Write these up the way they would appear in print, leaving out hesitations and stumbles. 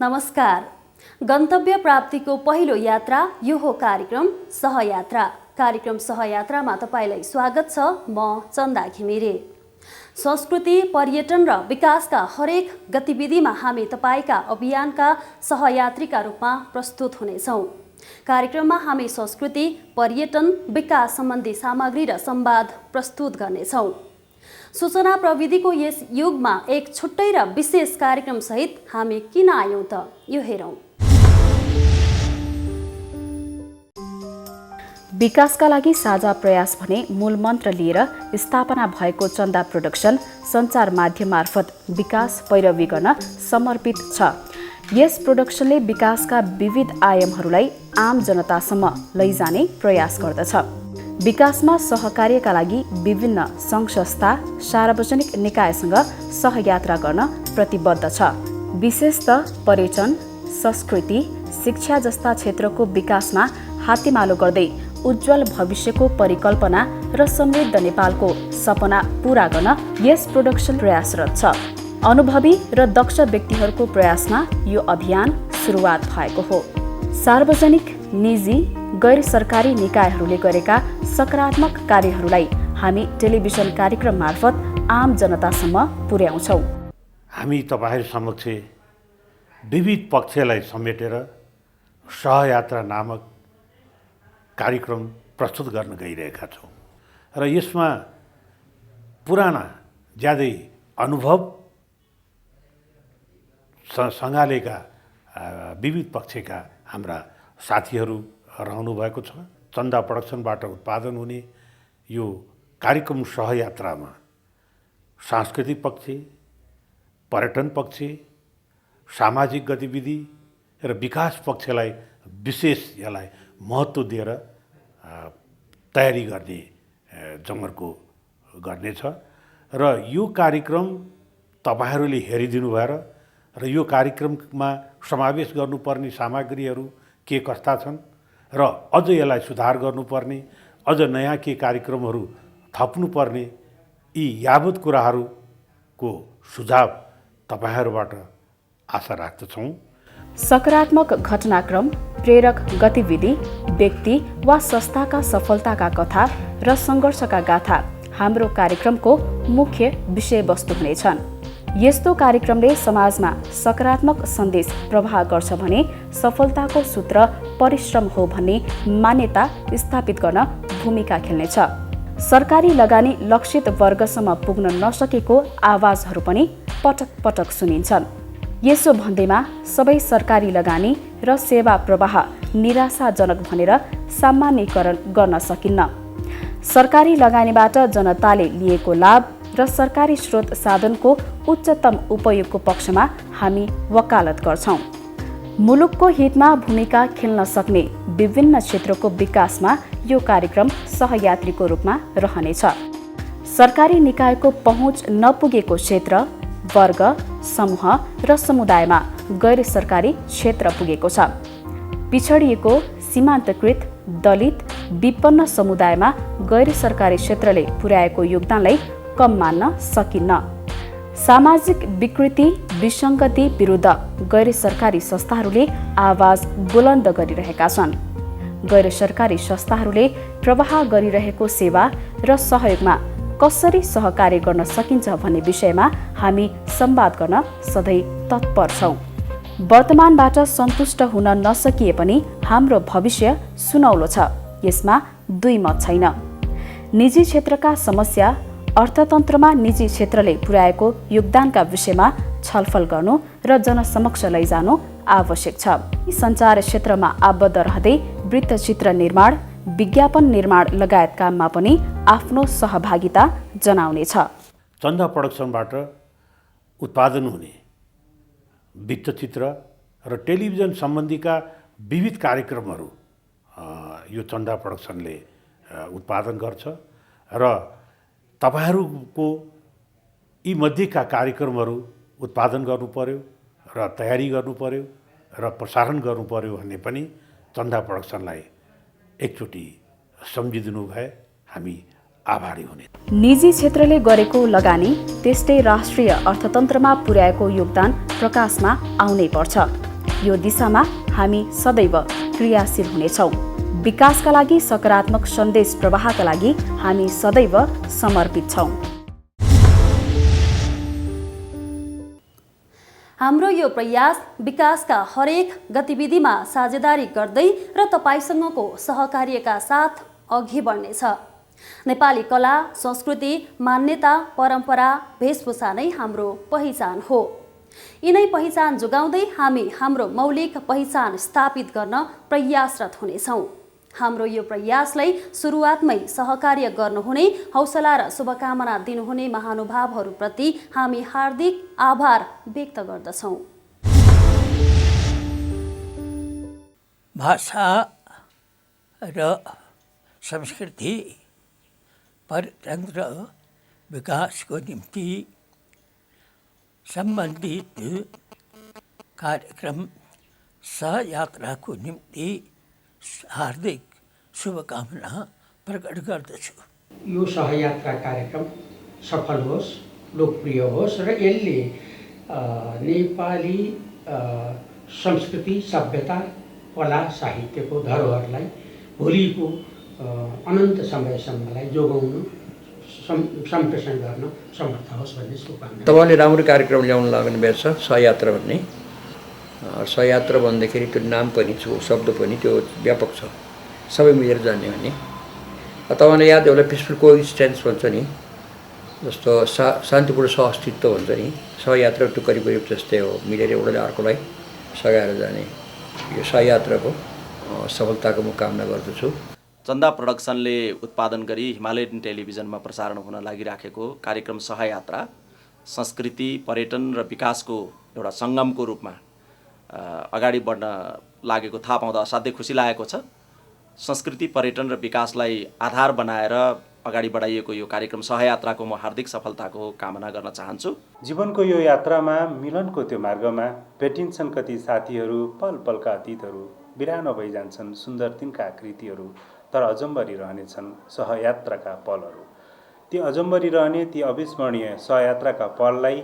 नमस्कार। गन्तव्य प्राप्तिको पहिलो यात्रा यो हो कार्यक्रम सहयात्रा। कार्यक्रम सहयात्रामा तपाईलाई स्वागत छ। म चन्दा घिमिरे। संस्कृति, पर्यटन र विकासका हरेक गतिविधिमा हामी तपाईका अभियानका सहयात्रीका रूपमा प्रस्तुत हुनेछौँ। कार्यक्रममा हामी संस्कृति, पर्यटन, विकास सम्बन्धी सामग्री र संवाद प्रस्तुत गर्नेछौँ। सूचना प्रविधिको यस युगमा एक छुट्टै र विशेष कार्यक्रम सहित हामी किन आयौं त यो हेरौं। विकासका लागि साझा प्रयास भने मूल मन्त्र लिएर स्थापना भएको चन्दा प्रोडक्सन सञ्चार माध्यम मार्फत विकास पैरवी गर्न समर्पित छ। यस प्रोडक्सनले विकासका विविध आयामहरूलाई आम जनतासम्म लैजाने प्रयास गर्दछ। विकासमा सहकार्यका लागि विभिन्न सङ्घ-संस्था, सार्वजनिक निकायसँग सहयात्रा गर्न प्रतिबद्ध छ। विशेषतः पर्यटन, संस्कृति, शिक्षा जस्ता क्षेत्रको विकासमा हातेमालो गर्दै उज्जवल भविष्यको परिकल्पना र समृद्ध नेपालको सपना पूरा गर्न यस प्रोडक्सन प्रयासरत छ। अनुभवी र दक्ष व्यक्तिहरूको प्रयासमा यो अभियान सुरुवात भएको हो। सार्वजनिक, निजी, गैर सरकारी निकायहरूले गरेका सकारात्मक कार्यहरूलाई हामी टेलिभिजन कार्यक्रम मार्फत आम जनतासम्म पुर्याउँछौँ। हामी तपाईहरु समक्ष विविध पक्षलाई समेटेर सहयात्रा नामक कार्यक्रम प्रस्तुत गर्न गइरहेका छौँ र यसमा पुराना ज्यादै अनुभव सँगालेका विविध पक्षका हाम्रा साथीहरू रहनु भएको छ। चन्दा प्रोडक्सनबाट उत्पादन हुने यो कार्यक्रम सहयात्रामा सांस्कृतिक पक्ष, पर्यटन पक्ष, सामाजिक गतिविधि र विकास पक्षलाई विशेष यसलाई महत्त्व दिएर तयारी गर्ने जमर्को गर्नेछ र यो कार्यक्रम तपाईहरूले हेरिदिनु भएर र यो कार्यक्रममा समावेश गर्नुपर्ने सामग्रीहरू के कस्ता छन् र अझ यसलाई सुधार गर्नुपर्ने, अझ नयाँ के कार्यक्रमहरू थप्नुपर्ने, यी यावत कुराहरूको सुझाव तपाईहरूबाट आशा राख्दछौँ। सकारात्मक घटनाक्रम, प्रेरक गतिविधि, व्यक्ति वा संस्थाका सफलताका कथा र सङ्घर्षका गाथा हाम्रो कार्यक्रमको मुख्य विषयवस्तु हुनेछन्। यस्तो कार्यक्रमले समाजमा सकारात्मक सन्देश प्रवाह गर्छ भने सफलताको सूत्र परिश्रम हो भन्ने मान्यता स्थापित गर्न भूमिका खेल्नेछ। सरकारी लगानी लक्षित वर्गसम्म पुग्न नसकेको आवाजहरू पनि पटक पटक सुनिन्छन्। यसो भन्दैमा सबै सरकारी लगानी र सेवा प्रवाह निराशाजनक भनेर सामान्यीकरण गर्न सकिन्न। सरकारी लगानीबाट जनताले लिएको लाभ र सरकारी स्रोत साधनको उच्चतम उपयोगको पक्षमा हामी वकालत गर्छौँ। मुलुकको हितमा भूमिका खेल्न सक्ने विभिन्न क्षेत्रको विकासमा यो कार्यक्रम सहयात्रीको रूपमा रहनेछ। सरकारी निकायको पहुँच नपुगेको क्षेत्र, वर्ग, समूह र समुदायमा गैर सरकारी क्षेत्र पुगेको छ। पिछडिएको, सीमान्तकृत, दलित, विपन्न समुदायमा गैर सरकारी क्षेत्रले पुर्याएको योगदानलाई कम मान्न सकिन्न। सामाजिक विकृति, विसङ्गति विरुद्ध गैर सरकारी संस्थाहरूले आवाज बुलन्द गरिरहेका छन्। गैर सरकारी संस्थाहरूले प्रवाह गरिरहेको सेवा र सहयोगमा कसरी सहकार्य गर्न सकिन्छ भन्ने विषयमा हामी संवाद गर्न सधैँ तत्पर छौँ। वर्तमानबाट सन्तुष्ट हुन नसकिए पनि हाम्रो भविष्य सुनौलो छ, यसमा दुई मत छैन। निजी क्षेत्रका समस्या, अर्थतन्त्रमा निजी क्षेत्रले पुर्याएको योगदानका विषयमा छलफल गर्नु र जनसमक्ष लैजानु आवश्यक छ। सञ्चार क्षेत्रमा आबद्ध रहँदै वृत्तचित्र निर्माण, विज्ञापन निर्माण लगायत काममा पनि आफ्नो सहभागिता जनाउनेछ। चन्दा प्रोडक्सनबाट उत्पादन हुने वृत्तचित्र र टेलिभिजन सम्बन्धीका विविध कार्यक्रमहरू यो चन्दा प्रोडक्सनले उत्पादन गर्छ र तपाईहरूको यी मध्येका कार्यक्रमहरू उत्पादन गर्नु पर्यो र तयारी गर्नु पर्यो र प्रसारण गर्नु पर्यो भन्ने पनि चन्दा प्रोडक्सनलाई एकचोटि सम्झिदिनु भए हामी आभारी हुने। निजी क्षेत्रले गरेको लगानी त्यस्तै राष्ट्रिय अर्थतन्त्रमा पुर्याएको योगदान प्रकाशमा आउनै पर्छ। यो दिशामा हामी सदैव क्रियाशील हुनेछौँ। विकासका लागि सकारात्मक सन्देश प्रवाहका लागि हामी सदैव समर्पित छौँ। हाम्रो यो प्रयास विकासका हरेक गतिविधिमा साझेदारी गर्दै र तपाईसँगको सहकार्यका साथ अघि बढ्नेछ। नेपाली कला, संस्कृति, मान्यता, परम्परा, वेशभूषा नै हाम्रो पहिचान हो। यिनै पहिचान जोगाउँदै हामी हाम्रो मौलिक पहिचान स्थापित गर्न प्रयासरत हुनेछौँ। हाम्रो यो प्रयासलाई सुरुवातमै सहकार्य गर्नुहुने, हौसला र शुभकामना दिनुहुने महानुभावहरूप्रति हामी हार्दिक आभार व्यक्त गर्दछौँ। भाषा र संस्कृति पर्यटन र विकासको निम्ति सम्बन्धित कार्यक्रम सहयात्राको निम्ति हार्दिक शुभकामना प्रकट गर्दछु। यो सहयात्रा कार्यक्रम सफल होस्, लोकप्रिय होस् र यसले नेपाली संस्कृति, सभ्यता, कला, साहित्यको धरोहरलाई भोलिको अनन्त समयसम्मलाई जोगाउन सम्प्रेषण गर्न समर्थ होस् भन्ने शुभकामना। तपाईँले राम्रो कार्यक्रम ल्याउन लाग्नु भएको छ, सहयात्रा भन्ने। सहयात्रा भन्दाखेरि त्यो नाम पनि शब्द पनि त्यो व्यापक छ, सबै मिलेर जाने भन्ने। तपाईँलाई याद एउटा पिसफुल कोएक्जिस्टेन्स भन्छ नि, जस्तो शान्तिपूर्ण सहअस्तित्व भन्छ नि, सहयात्रा त्यो करिब करिब त्यस्तै हो, मिलेर एउटाले अर्कोलाई सघाएर जाने। यो सहयात्राको सफलताको म कामना गर्दछु। चन्दा प्रोडक्सनले उत्पादन गरी हिमालयन टेलिभिजनमा प्रसारण हुन लागिराखेको कार्यक्रम सहयात्रा संस्कृति, पर्यटन र विकासको एउटा सङ्गमको रूपमा अगाडि बढ्न लागेको थाहा पाउँदा असाध्यै खुसी लागेको छ। संस्कृति, पर्यटन र विकासलाई आधार बनाएर अगाडि बढाइएको यो कार्यक्रम सहयात्राको म हार्दिक सफलताको कामना गर्न चाहन्छु। जीवनको यो यात्रामा मिलनको त्यो मार्गमा भेटिन्छन् कति साथीहरू, पल पलका अतीतहरू, बिरानो भइजान्छन् सुन्दर तिनका आकृतिहरू, तर अजम्बरी रहनेछन् सहयात्राका पलहरू। ती अजम्बरी रहने ती अविस्मरणीय सहयात्राका पललाई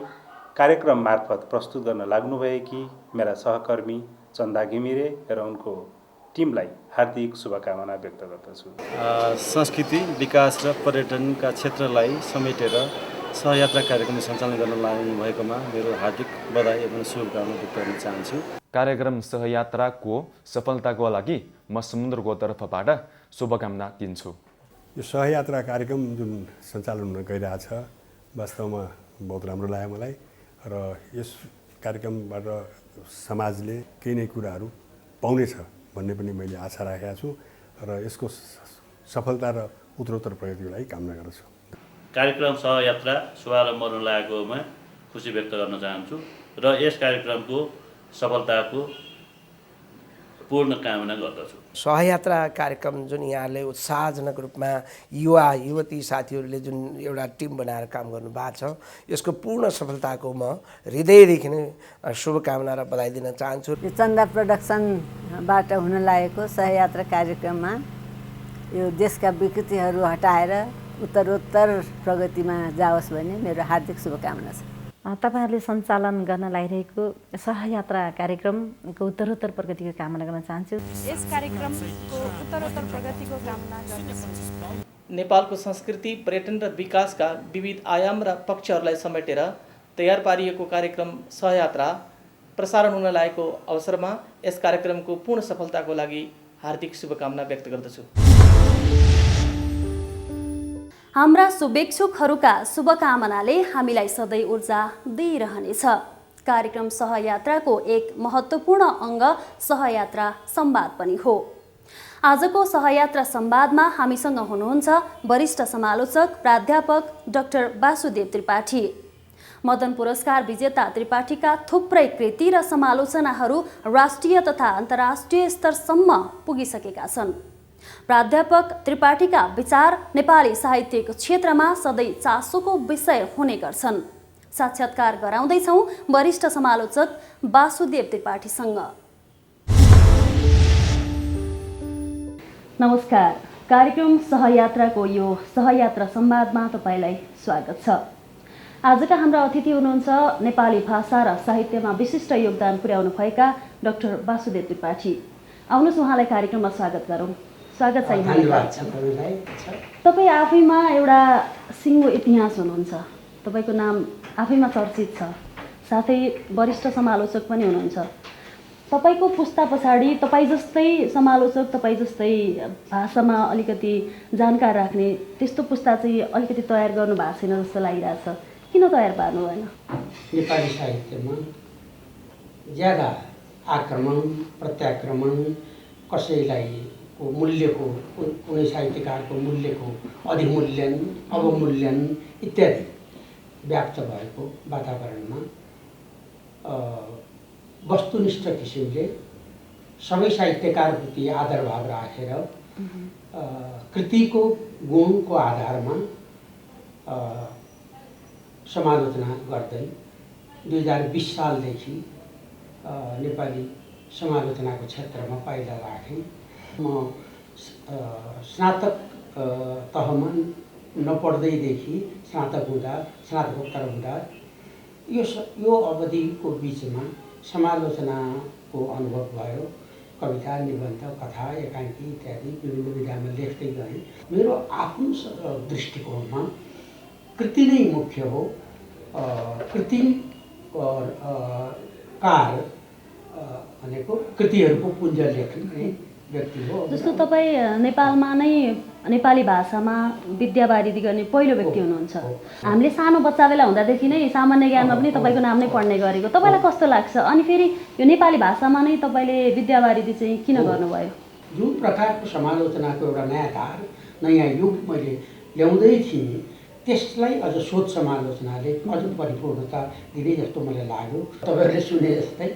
कार्यक्रम मार्फत प्रस्तुत गर्न लाग्नुभएकी मेरा सहकर्मी चन्दा घिमिरे र उनको टिमलाई हार्दिक शुभकामना व्यक्त गर्दछु। संस्कृति, विकास र पर्यटनका क्षेत्रलाई समेटेर सहयात्रा कार्यक्रम सञ्चालन गर्न लाग्नु भएकोमा मेरो हार्दिक बधाई एवं शुभकामना व्यक्त गर्न चाहन्छु। कार्यक्रम सहयात्राको सफलताको लागि म समुद्रको तर्फबाट शुभकामना दिन्छु। यो सहयात्रा कार्यक्रम जुन सञ्चालन हुन गइरहेछ वास्तवमा बहुत राम्रो लाग्यो मलाई र यस कार्यक्रमबाट समाजले केही नै कुराहरू पाउनेछ भन्ने पनि मैले आशा राखेको छु र यसको सफलता र उत्तरोत्तर प्रगतिको लागि कामना गर्दछु। कार्यक्रम सहयात्रा शुभारम्भ हुन लागेकोमा खुसी व्यक्त गर्न चाहन्छु र यस कार्यक्रमको सफलताको पूर्ण कामना गर्दछु। सहयात्रा कार्यक्रम जुन यहाँले उत्साहजनक रूपमा युवा युवती साथीहरूले जुन एउटा टिम बनाएर काम गर्नु भएको छ, यसको पूर्ण सफलताको म हृदयदेखि नै शुभकामना र बधाई दिन चाहन्छु। यो चन्दा प्रोडक्सनबाट हुन लागेको सहयात्रा कार्यक्रममा यो देशका विकृतिहरू हटाएर उत्तरोत्तर प्रगतिमा जाओस् भन्ने मेरो हार्दिक शुभकामना छ। तपाईहरुले सञ्चालन गर्न लागिरहेको सहयात्रा कार्यक्रमको उत्तरोत्तर प्रगतिको कामना गर्न चाहन्छु। यस कार्यक्रमको उत्तरोत्तर प्रगतिको कामना गर्दछु। नेपालको संस्कृति, पर्यटन र विकासका विविध आयाम र पक्षहरूलाई समेटेर तयार पारिएको कार्यक्रम सहयात्रा प्रसारण हुन लागेको अवसरमा यस कार्यक्रमको पूर्ण सफलताको लागि हार्दिक शुभकामना व्यक्त गर्दछु। हाम्रा शुभेच्छुकहरूका शुभकामनाले हामीलाई सधैँ ऊर्जा दिइरहनेछ। कार्यक्रम सहयात्राको एक महत्त्वपूर्ण अङ्ग सहयात्रा संवाद पनि हो। आजको सहयात्रा संवादमा हामीसँग हुनुहुन्छ वरिष्ठ समालोचक प्राध्यापक डाक्टर वासुदेव त्रिपाठी। मदन पुरस्कार विजेता त्रिपाठीका थुप्रै कृति र समालोचनाहरू राष्ट्रिय तथा अन्तर्राष्ट्रिय स्तरसम्म पुगिसकेका छन्। प्राध्यापक त्रिपाठीका विचार नेपाली साहित्यको क्षेत्रमा सधैँ चासोको विषय हुने गर्छन्। साक्षात्कार गराउँदैछौँ वरिष्ठ समालोचक वासुदेव त्रिपाठीसँग। नमस्कार, कार्यक्रम सहयात्राको यो सहयात्रा संवादमा तपाईलाई स्वागत छ। आजका हाम्रा अतिथि हुनुहुन्छ नेपाली भाषा र साहित्यमा विशिष्ट योगदान पुर्याउनु भएका डाक्टर वासुदेव त्रिपाठी। आउनुहोस् उहाँलाई कार्यक्रममा स्वागत गरौँ। स्वागत छ यहाँलाई। तपाईँ आफैमा एउटा सिङ्गो इतिहास हुनुहुन्छ। तपाईँको नाम आफैमा चर्चित छ, साथै वरिष्ठ समालोचक पनि हुनुहुन्छ। तपाईँको पुस्ता पछाडि तपाईँ जस्तै समालोचक, तपाईँ जस्तै भाषामा अलिकति जानकार राख्ने त्यस्तो पुस्ता चाहिँ अलिकति तयार गर्नु भएको छैन जस्तो लागिरहेछ। किन तयार पार्नु भएन? नेपाली साहित्यमा ज्यादा आक्रमण प्रत्याक्रमण, कसैलाई को मूल्यको, कुनै साहित्यकारको मूल्यको अधिमूल्यन अवमूल्यन इत्यादि व्याप्त भएको वातावरणमा वस्तुनिष्ठ किसिमले सबै साहित्यकारप्रति आदरभाव राखेर कृतिको गुणको आधारमा समालोचना गर्दै 2020 सालदेखि नेपाली समालोचनाको क्षेत्रमा पाइला राखेँ। म स्नातक तहमा नपढ्दैदेखि स्नातकोत्तर हुँदा यो अवधिको बिचमा समालोचनाको अनुभव भयो। कविता, निबन्ध, कथा, एकाङ्की इत्यादि विभिन्न विधामा लेख्दै गएँ। मेरो आफ्नो दृष्टिकोणमा कृति नै मुख्य हो। कृति कार भनेको कृतिहरूको पुञ्ज लेख्ने व्यक्ति हो। जस्तो तपाईँ नेपालमा नै नेपाली भाषामा विद्यावारिधि गर्ने पहिलो व्यक्ति हुनुहुन्छ। हामीले सानो बच्चा बेला हुँदादेखि नै सामान्य ज्ञानमा पनि तपाईँको नाम नै पढ्ने गरेको। तपाईँलाई कस्तो लाग्छ? अनि फेरि यो नेपाली भाषामा नै तपाईँले विद्यावारिधि चाहिँ किन गर्नुभयो? जुन प्रकारको समालोचनाको एउटा नयाँ धार, नयाँ युग मैले ल्याउँदै थिएँ, त्यसलाई अझ शोध समालोचनाले अझ परिपूर्णता दिने जस्तो मलाई लाग्यो। तपाईँहरूले सुने जस्तै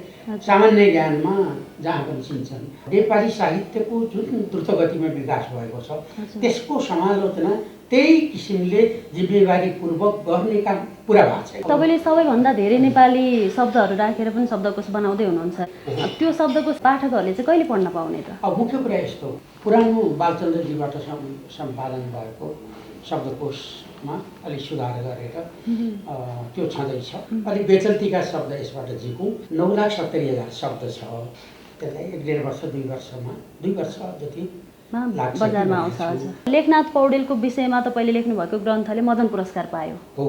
सामान्य ज्ञानमा जहाँ पनि चिन्छन्, नेपाली साहित्यको जुन द्रुतगतिमा विकास भएको छ त्यसको समालोचना त्यही किसिमले जिम्मेवारीपूर्वक गर्ने काम पुरा भएको छ। तपाईँले सबैभन्दा धेरै नेपाली शब्दहरू राखेर पनि शब्दकोश बनाउँदै हुनुहुन्छ। त्यो शब्दकोश पाठकहरूले चाहिँ कहिले पढ्न पाउने त? अब मुख्य कुरा यस्तो, पुरानो बालचन्द्रजीबाट सम्पादन भएको शब्दकोशमा अलिक सुधार गरेर त्यो छँदैछ। अलिक बेचल्तीका शब्द यसबाट झिकौँ। 9,70,000 शब्द छ। त्यसलाई 1.5 वर्ष 2 वर्षमा 2 वर्ष जति बजारमा आउँछ। हजुर, लेखनाथ पौडेलको विषयमा तपाईँले लेख्नुभएको ग्रन्थले मदन पुरस्कार पायो हो।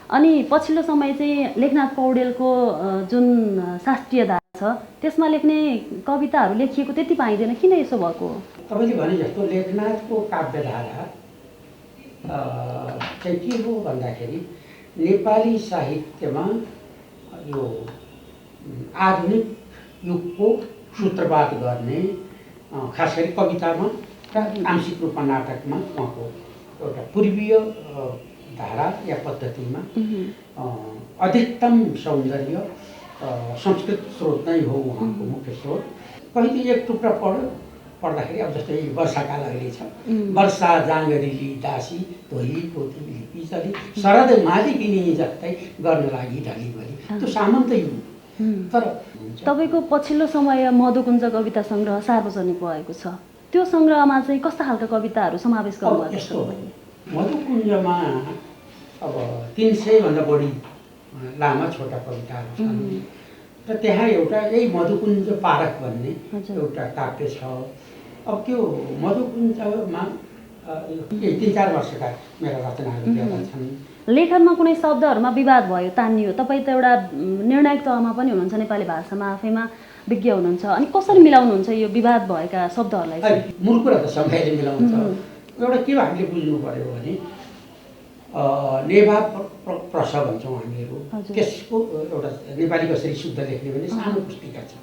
अनि पछिल्लो समय चाहिँ लेखनाथ पौडेलको जुन शास्त्रीय धारा छ त्यसमा लेख्ने कविताहरू लेखिएको त्यति पाइँदैन। किन यसो भएको? तपाईँले भने जस्तो लेखनाथको काव्यधारा चाहिँ के हो भन्दाखेरि नेपाली साहित्यमा यो आधुनिक युगको सूत्रपात गर्ने, खास गरी कवितामा र आंशिक रूपमा नाटकमा उहाँको एउटा पूर्वीय धारा या पद्धतिमा अधिकतम सौन्दर्य संस्कृत स्रोत नै हो उहाँको मुख्य स्रोत। कहिले एक टुक्रा पढ्दाखेरि अब जस्तै वर्षाकाल अहिले छ, वर्षा जाँगरिली दासी धोली पोथी लिपि चली शरद मालिकिनी जस्तै गर्न लागि ढलिभरि, त्यो सामन्तै हो। तर तपाईँको पछिल्लो समय मधुकुञ्ज कविता सङ्ग्रह सार्वजनिक भएको छ। त्यो सङ्ग्रहमा चाहिँ कस्ता खालका कविताहरू समावेश गर्नुभएको छ? मधुकुञ्जमा अब 300 बढी लामा छोटा कविताहरू छन् र त्यहाँ एउटा यही मधुकुञ्ज पारक भन्ने एउटा काव्य छ। अब त्यो मधुकुञ्जमा 3-4 वर्षका मेरा रचनाहरू ज्यादा छन्। लेखनमा कुनै शब्दहरूमा विवाद भयो, तानियो, तपाईँ त एउटा निर्णायक तहमा पनि हुनुहुन्छ, नेपाली भाषामा आफैमा विज्ञ हुनुहुन्छ, अनि कसरी मिलाउनुहुन्छ यो विवाद भएका शब्दहरूलाई? मूल कुरा त सबैले मिलाउँछ। एउटा के हामीले बुझ्नु पर्यो भने नेभा प्रस भन्छौँ हामीहरू, त्यसको एउटा नेपाली कसरी शुद्ध लेख्ने भने सानो पुस्तिका छ।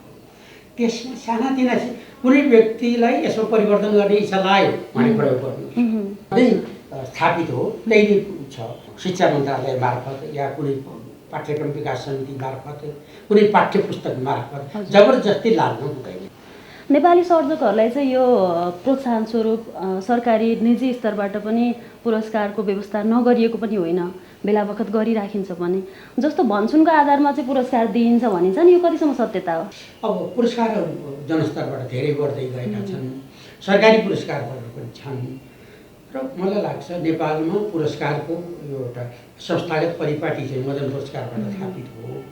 त्यसमा सानातिना कुनै व्यक्तिलाई यसो परिवर्तन गर्ने इच्छा लाग्यो भने प्रयोग गर्नु स्थापित हो, त्यही नै छ। शिक्षा मन्त्रालय मार्फत या कुनै पाठ्यक्रम विकास समिति मार्फत, कुनै पाठ्य पुस्तक मार्फत जबरजस्ती लाग्नु हुँदैन। नेपाली सर्जकहरूलाई चाहिँ यो प्रोत्साहन स्वरूप सरकारी निजी स्तरबाट पनि पुरस्कारको व्यवस्था नगरिएको पनि होइन, बेला बखत गरिराखिन्छ पनि। जस्तो भन्छुनको आधारमा चाहिँ पुरस्कार दिइन्छ भनिन्छ नि, यो कतिसम्म सत्यता हो? अब पुरस्कारहरू जनस्तरबाट धेरै बढ्दै गएका छन्, सरकारी पुरस्कारहरू पनि छन्। र मलाई लाग्छ नेपालमा पुरस्कारको यो एउटा संस्थागत परिपाटी चाहिँ मदन पुरस्कारबाट स्थापित हो।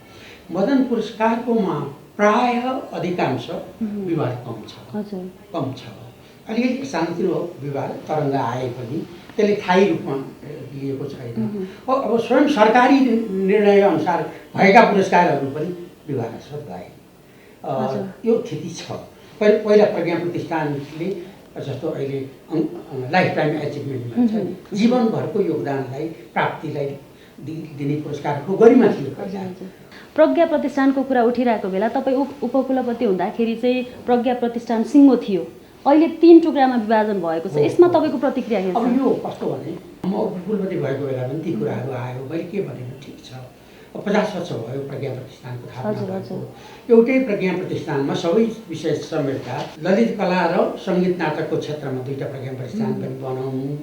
मदन पुरस्कारकोमा प्राय अधिकांश विवाद कम छ। अलिकति सानोतिनो विवाद तरङ्ग आए पनि त्यसले स्थायी रूपमा लिएको छैन। अब स्वयं सरकारी निर्णयअनुसार भएका पुरस्कारहरू पनि विवादास्पद भए। यो स्थिति छ। पहिला प्रज्ञा प्रतिष्ठानले जस्तो अहिले लाइफ टाइम एचिभमेन्ट भन्छ जीवनभरको योगदानलाई प्राप्तिलाई दिने पुरस्कारको गरिमा थियो। प्रज्ञा प्रतिष्ठानको कुरा उठिरहेको बेला तपाईँ उपकुलपति हुँदाखेरि चाहिँ प्रज्ञा प्रतिष्ठान सिङ्गो थियो, अहिले 3 टुक्रामा विभाजन भएको छ। यसमा तपाईँको प्रतिक्रिया के छ? अब यो कस्तो भने म उपकुलपति भएको बेला पनि ती कुराहरू आयो। मैले के भनेको ठिक छ, 50 वर्ष भयो प्रज्ञा प्रतिष्ठानको थापना भएको। एउटै प्रज्ञा प्रतिष्ठानमा सबै विषय समेट्दा ललित कला र सङ्गीत नाटकको क्षेत्रमा 2टा प्रज्ञा प्रतिष्ठान पनि बनाउनु।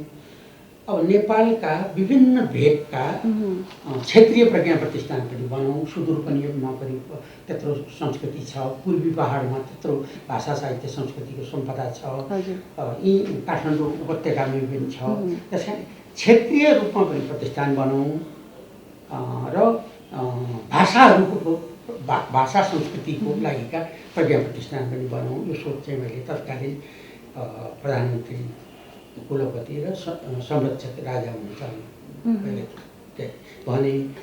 अब नेपालका विभिन्न भेगका क्षेत्रीय प्रज्ञा प्रतिष्ठान पनि बनाउँ। सुदूरपश्चिममा पनि त्यत्रो संस्कृति छ, पूर्वी पहाडमा त्यत्रो भाषा साहित्य संस्कृतिको सम्पदा छ, यी काठमाडौँ उपत्यकामा पनि छ। त्यस कारण क्षेत्रीय रूपमा पनि प्रतिष्ठान बनाउँ र भाषाहरूको भाषा संस्कृतिको लागिका प्रज्ञा प्रतिष्ठान पनि बनाउँ। यो सोच चाहिँ मैले तत्कालीन प्रधानमन्त्री कुलपति र संरक्षक राजा हुनुहुन्छ भने।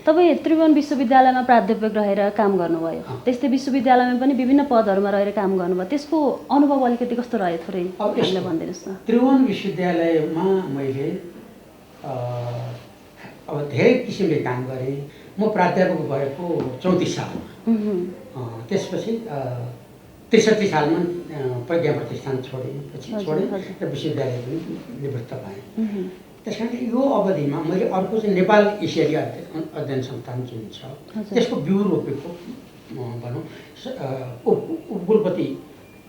तपाईँ त्रिभुवन विश्वविद्यालयमा प्राध्यापक रहेर काम गर्नुभयो, त्यस्तै विश्वविद्यालयमा पनि विभिन्न पदहरूमा रहेर काम गर्नुभयो। त्यसको अनुभव अलिकति कस्तो रह्यो थोरै हामीलाई भनिदिनुहोस् न। त्रिभुवन विश्वविद्यालयमा मैले अब धेरै किसिमले काम गरेँ। म प्राध्यापक भएको 34 सालमा, त्यसपछि 63 सालमा प्रज्ञा प्रतिष्ठान छोडेँ र विश्वविद्यालय पनि निवृत्त भएँ। त्यस कारण यो अवधिमा मैले अर्को चाहिँ नेपाल एसियाली अध्ययन संस्थान जुन छ त्यसको बिउ रोपेको भनौँ उपकुलपति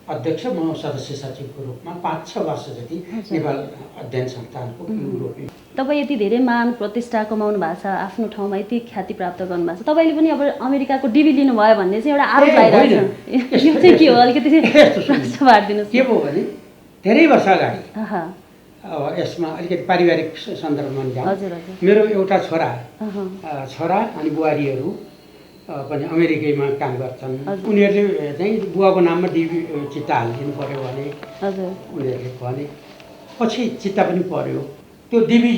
अध्यक्ष, म सदस्य सचिवको रूपमा 5-6 वर्ष जति नेपाल अध्ययन संस्थानको बिउ रोपेँ। तपाईँ यति धेरै मान प्रतिष्ठा कमाउनु भएको छ, आफ्नो ठाउँमा यति ख्याति प्राप्त गर्नुभएको छ, तपाईँले पनि अब अमेरिकाको डिबी लिनुभयो भन्ने चाहिँ एउटा आरोप लागिरहेको छ। यो चाहिँ के हो अलिकति बाँडिदिनुहोस्। के भयो भने धेरै वर्ष अगाडि अब यसमा अलिकति पारिवारिक सन्दर्भमा जाउँ। मेरो एउटा छोरा अनि बुहारीहरू पनि अमेरिकैमा काम गर्छन्। उनीहरूले चाहिँ बुवाको नाममा डिबी चिट्टा हालिदिनु पऱ्यो भने उनीहरूले भने पछि चिट्टा पनि पर्यो। त्यो डिबी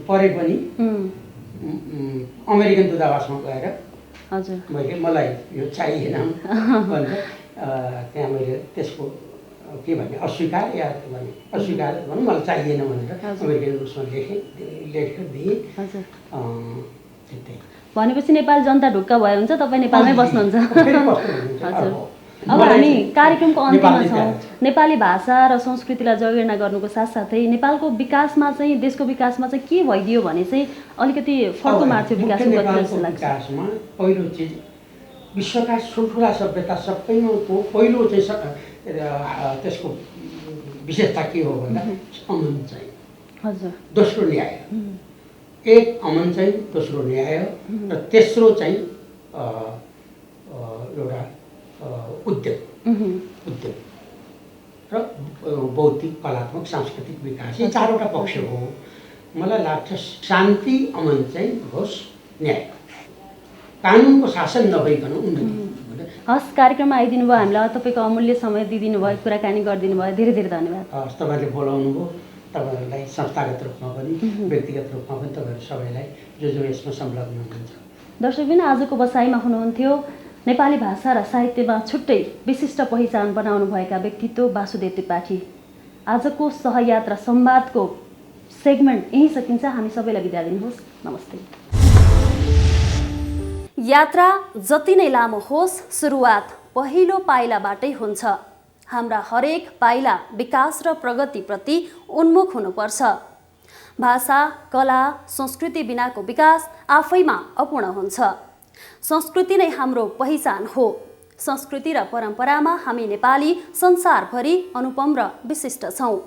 परे पनि अमेरिकन दूतावासमा गएर मलाई यो चाहिएन भन्छ। त्यहाँ मैले त्यसको के भने अस्वीकार भनौँ मलाई चाहिएन भनेर अमेरिकन उसमा लेखेर दिएँ। भनेपछि नेपाल जनता ढुक्क भयो हुन्छ, तपाईँ नेपालमै बस्नुहुन्छ। हजुर, अब हामी कार्यक्रमको अन्त्यमा छौँ। नेपाली भाषा र संस्कृतिलाई जगेर्ना गर्नुको साथसाथै नेपालको विकासमा चाहिँ, देशको विकासमा चाहिँ के भइदियो भने चाहिँ अलिकति फड्को मार्थ्यो विकासमा। पहिलो चिज विश्वका ठुल्ठुला सभ्यता सबैमा पहिलो चाहिँ त्यसको विशेषता के हो भन्दा अमन चाहिँ। हजुर, दोस्रो न्याय। एक अमन चाहिँ, दोस्रो न्याय र तेस्रो चाहिँ एउटा उद्योग र बौद्धिक कलात्मक सांस्कृतिक विकास। यी 4वटा पक्ष हो। मलाई लाग्छ शान्ति अमन चाहिँ होस्, न्याय, कानुनको शासन नभइकन उन्नति। हस्, कार्यक्रममा आइदिनु भयो, हामीलाई तपाईँको अमूल्य समय दिइदिनु भयो, कुराकानी गरिदिनु भयो, धेरै धेरै धन्यवाद। हस्, तपाईँले बोलाउनु भयो। तपाईँहरूलाई संस्थागत रूपमा पनि व्यक्तिगत रूपमा पनि तपाईँहरू सबैलाई जो यसमा संलग्न हुनुहुन्छ। दर्शकबिन, आजको बसाइमा हुनुहुन्थ्यो नेपाली भाषा र साहित्यमा छुट्टै विशिष्ट पहिचान बनाउनुभएका व्यक्तित्व वासुदेव त्रिपाठी। आजको सहयात्रा संवादको सेगमेन्ट यहीँ सकिन्छ। हामी सबैलाई बिदा दिनुहोस्। नमस्ते। यात्रा जति नै लामो होस्, सुरुवात पहिलो पाइलाबाटै हुन्छ। हाम्रा हरेक पाइला विकास र प्रगतिप्रति उन्मुख हुनुपर्छ। भाषा, कला, संस्कृति बिनाको विकास आफैमा अपूर्ण हुन्छ। संस्कृति नै हाम्रो पहिचान हो। संस्कृति र परम्परामा हामी नेपाली संसारभरि अनुपम र विशिष्ट छौँ।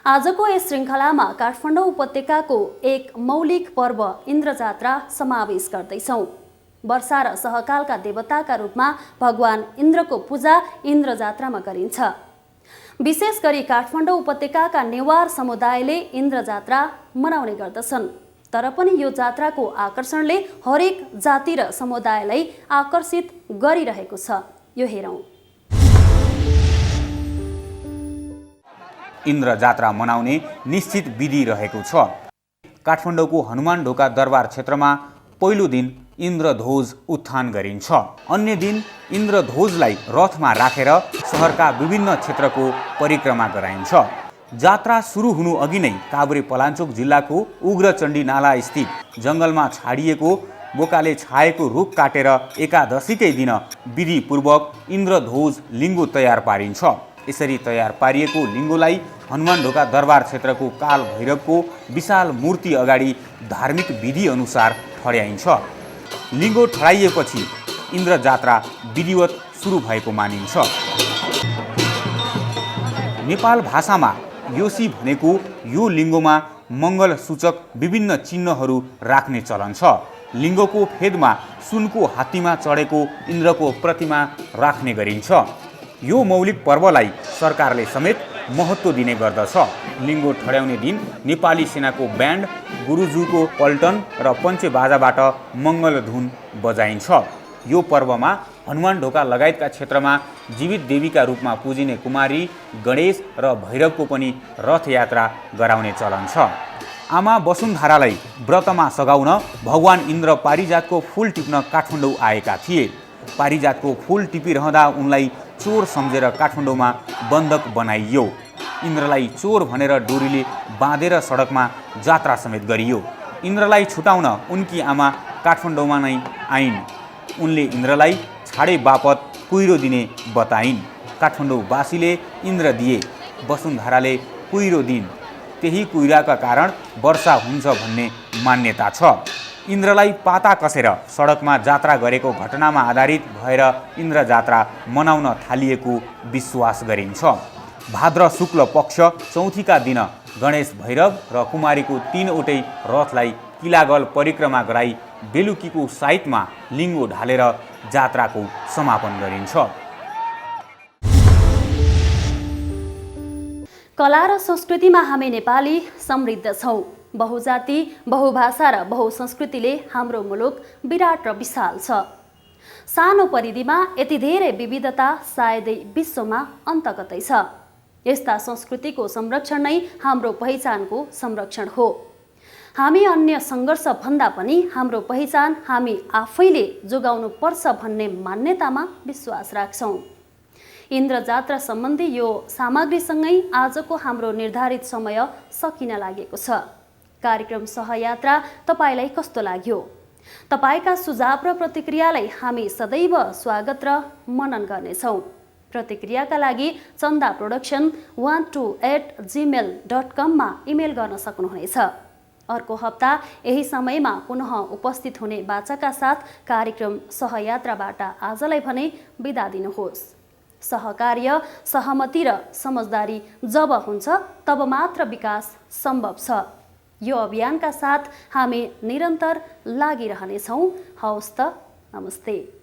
आजको यस श्रृङ्खलामा काठमाडौँ उपत्यकाको एक मौलिक पर्व इन्द्रजात्रा समावेश गर्दैछौँ। वर्षा र सहकालका देवताका रूपमा भगवान इन्द्रको पूजा इन्द्रजात्रामा गरिन्छ। विशेष गरी काठमाडौँ उपत्यकाका नेवार समुदायले इन्द्र जात्रा मनाउने गर्दछन्। तर पनि यो जात्राको आकर्षणले हरेक जाति र समुदायलाई आकर्षित गरिरहेको छ। यो हेरौँ। इन्द्र जात्रा मनाउने निश्चित विधि रहेको छ। काठमाडौँको हनुमान ढोका दरबार क्षेत्रमा पहिलो दिन इन्द्रध्वज उत्थान गरिन्छ। अन्य दिन इन्द्रध्वजलाई रथमा राखेर सहरका विभिन्न क्षेत्रको परिक्रमा गराइन्छ। जात्रा सुरु हुनु अघि नै काभ्रे पलाञ्चोक जिल्लाको उग्रचण्डी नाला स्थित जङ्गलमा छाडिएको बोकाले छाएको रुख काटेर एकादशीकै दिन विधिपूर्वक इन्द्रध्वज लिङ्गो तयार पारिन्छ। यसरी तयार पारिएको लिङ्गोलाई हनुमान ढोका दरबार क्षेत्रको काल भैरवको विशाल मूर्ति अगाडि धार्मिक विधि अनुसार ठड्याइन्छ। लिङ्गो ठडाइएपछि इन्द्र जात्रा विधिवत सुरु भएको मानिन्छ। नेपाल भाषामा योसी भनेको यो लिङ्गोमा मङ्गल सूचक विभिन्न चिन्हहरू राख्ने चलन छ। लिङ्गोको फेदमा सुनको हात्तीमा चढेको इन्द्रको प्रतिमा राख्ने गरिन्छ। यो मौलिक पर्वलाई सरकारले समेत महत्त्व दिने गर्दछ। लिङ्गो ठड्याउने दिन नेपाली सेनाको ब्यान्ड, गुरुजुको पल्टन र पञ्चेबाजाबाट मङ्गल धुन बजाइन्छ। यो पर्वमा हनुमान ढोका लगायतका क्षेत्रमा जीवित देवीका रूपमा पुजिने कुमारी, गणेश र भैरवको पनि रथयात्रा गराउने चलन छ। आमा वसुन्धरालाई व्रतमा सघाउन भगवान इन्द्र पारिजातको फूल टिप्न काठमाडौँ आएका थिए। पारिजातको फूल टिपिरहँदा उनलाई चोर सम्झेर काठमाडौँमा बन्धक बनाइयो। इन्द्रलाई चोर भनेर डोरीले बाँधेर सडकमा जात्रा समेत गरियो। इन्द्रलाई छुटाउन उनकी आमा काठमाडौँमा नै आइन्। उनले इन्द्रलाई छाडे बापत कुहिरो दिने बताइन्। काठमाडौँवासीले इन्द्र दिए, वसुन्धराले कुहिरो दिन्। त्यही कुहिराका कारण वर्षा हुन्छ भन्ने मान्यता छ। इन्द्रलाई पाता कसेर सडकमा जात्रा गरेको घटनामा आधारित भएर इन्द्र जात्रा मनाउन थालिएको विश्वास गरिन्छ। भाद्र शुक्ल पक्ष चौथीका दिन गणेश, भैरव र कुमारीको 3वटै रथलाई किलागल परिक्रमा गराई बेलुकीको साइतमा लिङ्गो ढालेर जात्राको समापन गरिन्छ। कला र संस्कृतिमा हामी नेपाली समृद्ध छौँ। बहुजाति, बहुभाषा र बहुसंस्कृतिले हाम्रो मुलुक विराट र विशाल छ। सानो परिधिमा यति धेरै विविधता सायदै विश्वमा अन्तकतै छ। यस्ता संस्कृतिको संरक्षण नै हाम्रो पहिचानको संरक्षण हो। हामी अन्य सङ्घर्ष भन्दा पनि हाम्रो पहिचान हामी आफैले जोगाउनु पर्छ भन्ने मान्यतामा विश्वास राख्छौँ। इन्द्र जात्रा सम्बन्धी यो सामग्रीसँगै आजको हाम्रो निर्धारित समय सकिन लागेको छ। कार्यक्रम सहयात्रा तपाईलाई कस्तो लाग्यो? तपाईका सुझाव र प्रतिक्रियालाई हामी सदैव स्वागत र मनन गर्नेछौँ। प्रतिक्रियाका लागि chandaproduction128@gmail.com मा इमेल गर्न सक्नुहुनेछ। अर्को हप्ता यही समयमा पुनः उपस्थित हुने बाचाका साथ कार्यक्रम सहयात्राबाट आजलाई भने बिदा दिनुहोस्। सहकार्य, सहमति र समझदारी जब हुन्छ तब मात्र विकास सम्भव छ। यो अभियानका साथ हामी निरन्तर लागिरहनेछौँ। हवस् त, नमस्ते।